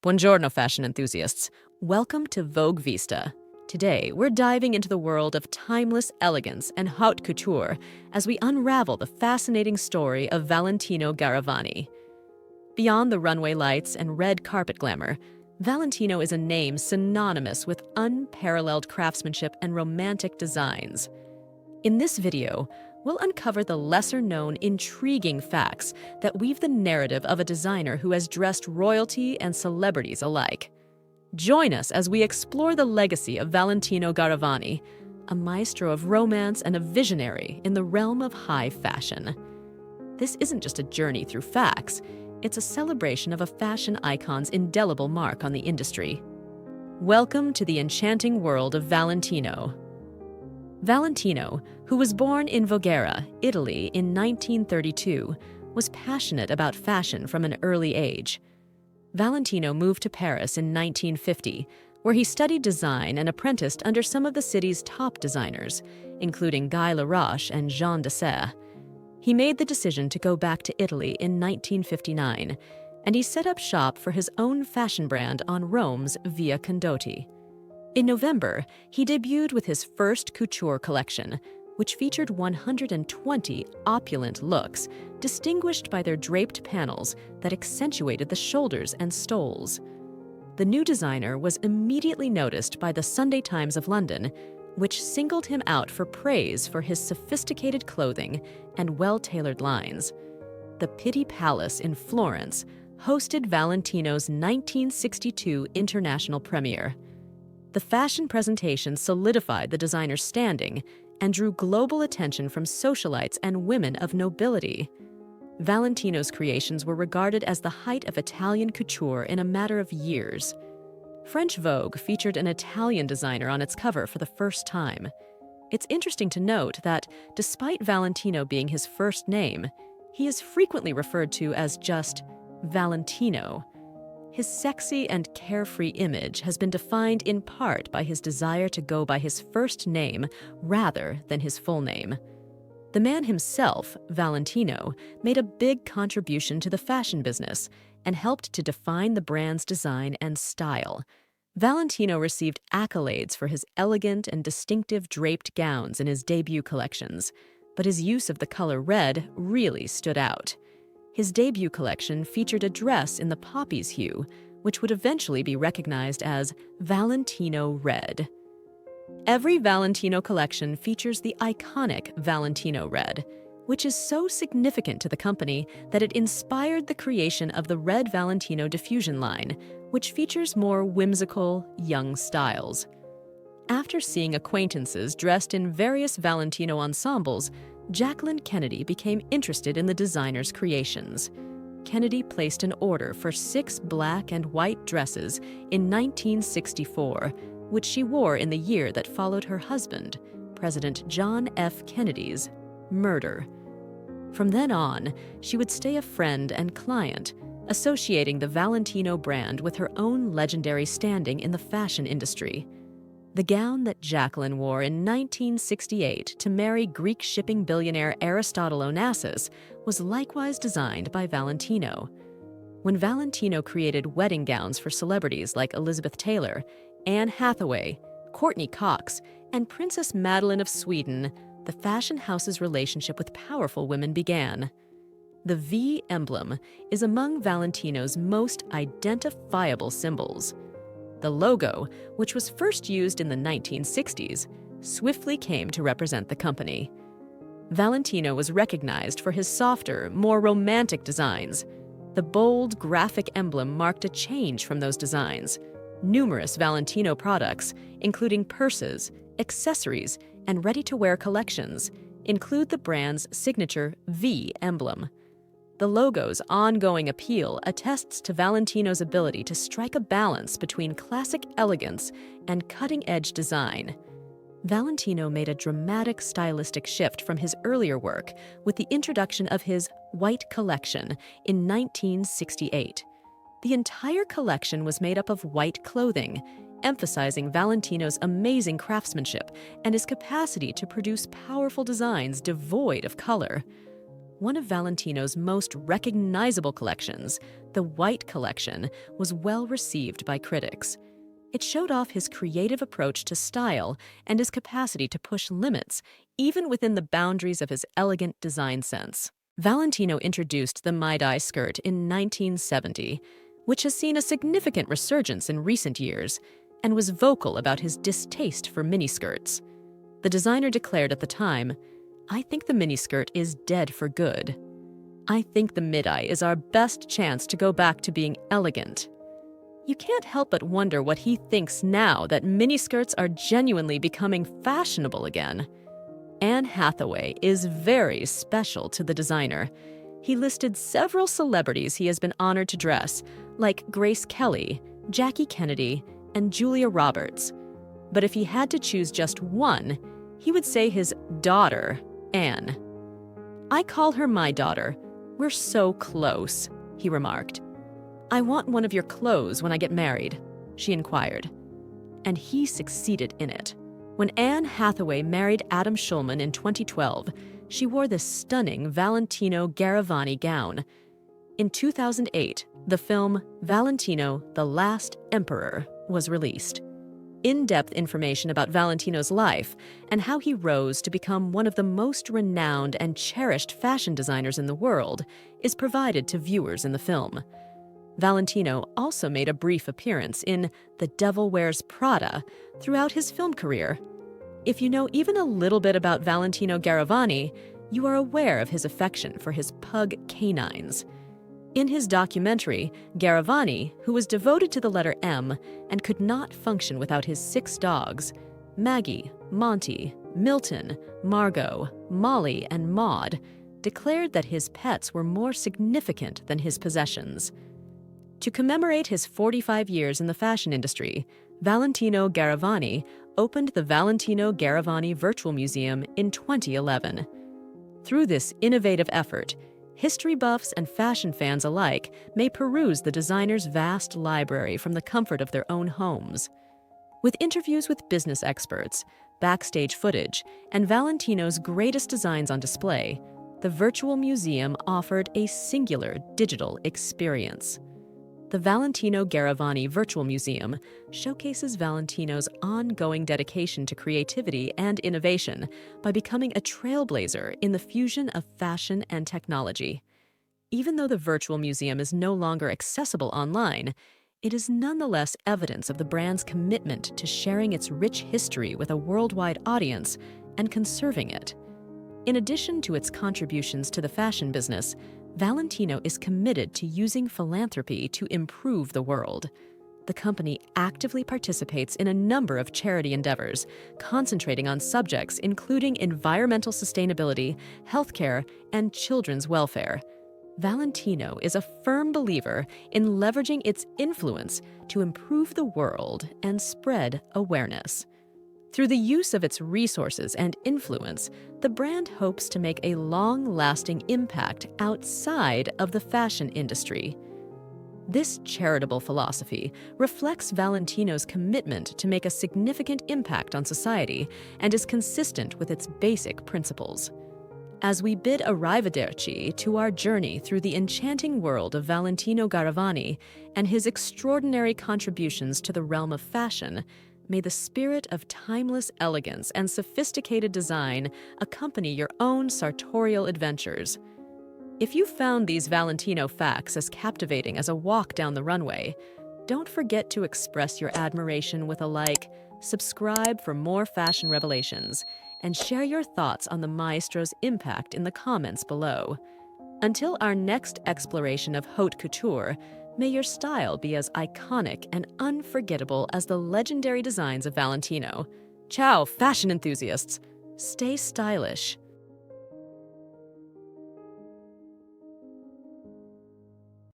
Buongiorno, fashion enthusiasts. Welcome to Vogue Vista. Today, we're diving into the world of timeless elegance and haute couture as we unravel the fascinating story of Valentino Garavani. Beyond the runway lights and red carpet glamour, Valentino is a name synonymous with unparalleled craftsmanship and romantic designs. In this video, we'll uncover the lesser-known, intriguing facts that weave the narrative of a designer who has dressed royalty and celebrities alike. Join us as we explore the legacy of Valentino Garavani, a maestro of romance and a visionary in the realm of high fashion. This isn't just a journey through facts, it's a celebration of a fashion icon's indelible mark on the industry. Welcome to the enchanting world of Valentino. Valentino, who was born in Voghera, Italy in 1932, was passionate about fashion from an early age. Valentino moved to Paris in 1950, where he studied design and apprenticed under some of the city's top designers, including Guy Laroche and Jean de Serre. He made the decision to go back to Italy in 1959, and he set up shop for his own fashion brand on Rome's Via Condotti. In November, he debuted with his first couture collection, which featured 120 opulent looks, distinguished by their draped panels that accentuated the shoulders and stoles. The new designer was immediately noticed by the Sunday Times of London, which singled him out for praise for his sophisticated clothing and well-tailored lines. The Pitti Palace in Florence hosted Valentino's 1962 international premiere. The fashion presentation solidified the designer's standing and drew global attention from socialites and women of nobility. Valentino's creations were regarded as the height of Italian couture in a matter of years. French Vogue featured an Italian designer on its cover for the first time. It's interesting to note that, despite Valentino being his first name, he is frequently referred to as just Valentino. His sexy and carefree image has been defined in part by his desire to go by his first name rather than his full name. The man himself, Valentino, made a big contribution to the fashion business and helped to define the brand's design and style. Valentino received accolades for his elegant and distinctive draped gowns in his debut collections, but his use of the color red really stood out. His debut collection featured a dress in the poppies hue, which would eventually be recognized as Valentino Red. Every Valentino collection features the iconic Valentino Red, which is so significant to the company that it inspired the creation of the Red Valentino diffusion line, which features more whimsical, young styles. After seeing acquaintances dressed in various Valentino ensembles, Jacqueline Kennedy became interested in the designer's creations. Kennedy placed an order for 6 black and white dresses in 1964, which she wore in the year that followed her husband, President John F. Kennedy's, murder. From then on, she would stay a friend and client, associating the Valentino brand with her own legendary standing in the fashion industry. The gown that Jacqueline wore in 1968 to marry Greek shipping billionaire Aristotle Onassis was likewise designed by Valentino. When Valentino created wedding gowns for celebrities like Elizabeth Taylor, Anne Hathaway, Courtney Cox, and Princess Madeleine of Sweden, the fashion house's relationship with powerful women began. The V emblem is among Valentino's most identifiable symbols. The logo, which was first used in the 1960s, swiftly came to represent the company. Valentino was recognized for his softer, more romantic designs. The bold, graphic emblem marked a change from those designs. Numerous Valentino products, including purses, accessories, and ready-to-wear collections, include the brand's signature V emblem. The logo's ongoing appeal attests to Valentino's ability to strike a balance between classic elegance and cutting-edge design. Valentino made a dramatic stylistic shift from his earlier work with the introduction of his White Collection in 1968. The entire collection was made up of white clothing, emphasizing Valentino's amazing craftsmanship and his capacity to produce powerful designs devoid of color. One of Valentino's most recognizable collections, the White Collection, was well received by critics. It showed off his creative approach to style and his capacity to push limits, even within the boundaries of his elegant design sense. Valentino introduced the midi skirt in 1970, which has seen a significant resurgence in recent years, and was vocal about his distaste for miniskirts. The designer declared at the time, "I think the miniskirt is dead for good. I think the midi is our best chance to go back to being elegant." You can't help but wonder what he thinks now that miniskirts are genuinely becoming fashionable again. Anne Hathaway is very special to the designer. He listed several celebrities he has been honored to dress, like Grace Kelly, Jackie Kennedy, and Julia Roberts. But if he had to choose just one, he would say his daughter, Anne. "I call her my daughter. We're so close," he remarked. "I want one of your clothes when I get married," she inquired. And he succeeded in it. When Anne Hathaway married Adam Schulman in 2012, she wore this stunning Valentino Garavani gown. In 2008, the film Valentino, the Last Emperor was released. In-depth information about Valentino's life and how he rose to become one of the most renowned and cherished fashion designers in the world is provided to viewers in the film. Valentino also made a brief appearance in The Devil Wears Prada throughout his film career. If you know even a little bit about Valentino Garavani, you are aware of his affection for his pug canines. In his documentary, Garavani, who was devoted to the letter M and could not function without his 6 dogs, Maggie, Monty, Milton, Margot, Molly, and Maud, declared that his pets were more significant than his possessions. To commemorate his 45 years in the fashion industry, Valentino Garavani opened the Valentino Garavani Virtual Museum in 2011. Through this innovative effort, history buffs and fashion fans alike may peruse the designer's vast library from the comfort of their own homes. With interviews with business experts, backstage footage, and Valentino's greatest designs on display, the virtual museum offered a singular digital experience. The Valentino Garavani Virtual Museum showcases Valentino's ongoing dedication to creativity and innovation by becoming a trailblazer in the fusion of fashion and technology. Even though the virtual museum is no longer accessible online, it is nonetheless evidence of the brand's commitment to sharing its rich history with a worldwide audience and conserving it. In addition to its contributions to the fashion business, Valentino is committed to using philanthropy to improve the world. The company actively participates in a number of charity endeavors, concentrating on subjects including environmental sustainability, healthcare, and children's welfare. Valentino is a firm believer in leveraging its influence to improve the world and spread awareness. Through the use of its resources and influence, the brand hopes to make a long-lasting impact outside of the fashion industry. This charitable philosophy reflects Valentino's commitment to make a significant impact on society and is consistent with its basic principles. As we bid arrivederci to our journey through the enchanting world of Valentino Garavani and his extraordinary contributions to the realm of fashion, may the spirit of timeless elegance and sophisticated design accompany your own sartorial adventures. If you found these Valentino facts as captivating as a walk down the runway, don't forget to express your admiration with a like, subscribe for more fashion revelations, and share your thoughts on the maestro's impact in the comments below. Until our next exploration of haute couture, may your style be as iconic and unforgettable as the legendary designs of Valentino. Ciao, fashion enthusiasts! Stay stylish.